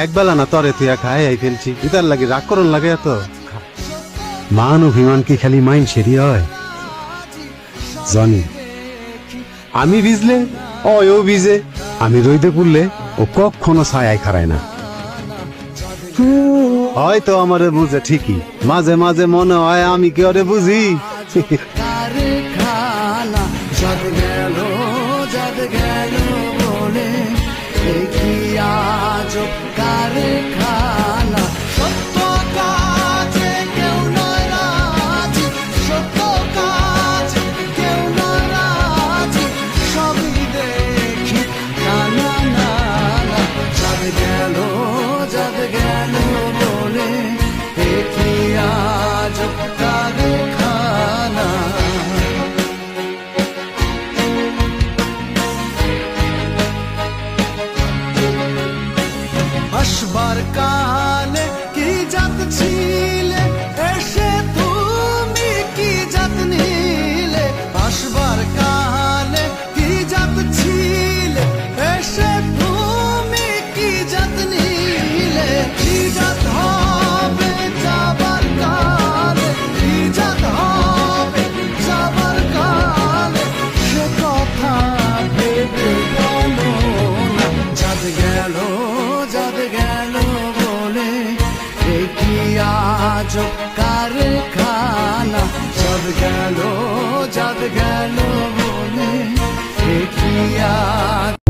একবেলা না তরে তুই খাই আই ফেলছি ইতার লাগে রাগ করন লাগে এত মান অভিমান কি খালি মাইন সেরি হয় জানি আমি ভিজলে ও ভিজে আমি রইদে পুড়লে ও কখনো ছায় খারায় না হয়তো আমারে বুঝে ঠিকই মাঝে মাঝে মনে হয় আমি কি ওরে বুঝি বলে আজ কারখানা সত্য কাজে কেউ নয় রাজি, সত্য কাজে কেউ নয় রাজি, সবই দেখি নানা নানা। চাঁদ গেল বলে দেখি আজ কারখানা। আসবার কালে কি জাত ছিলে এসে তুমি কি জাত নিলে, আসবার কালে কি জাত ছিলে এসে তুমি কি জাত নিলে, কি জাত হবে যাবার কালে, কি জাত হবে যাবার কালে, সে কথা ভেবে বলো না। চাঁদ গেল বলে দেখি আজ কারখানা। চাঁদ গেল বলে দেখি আজ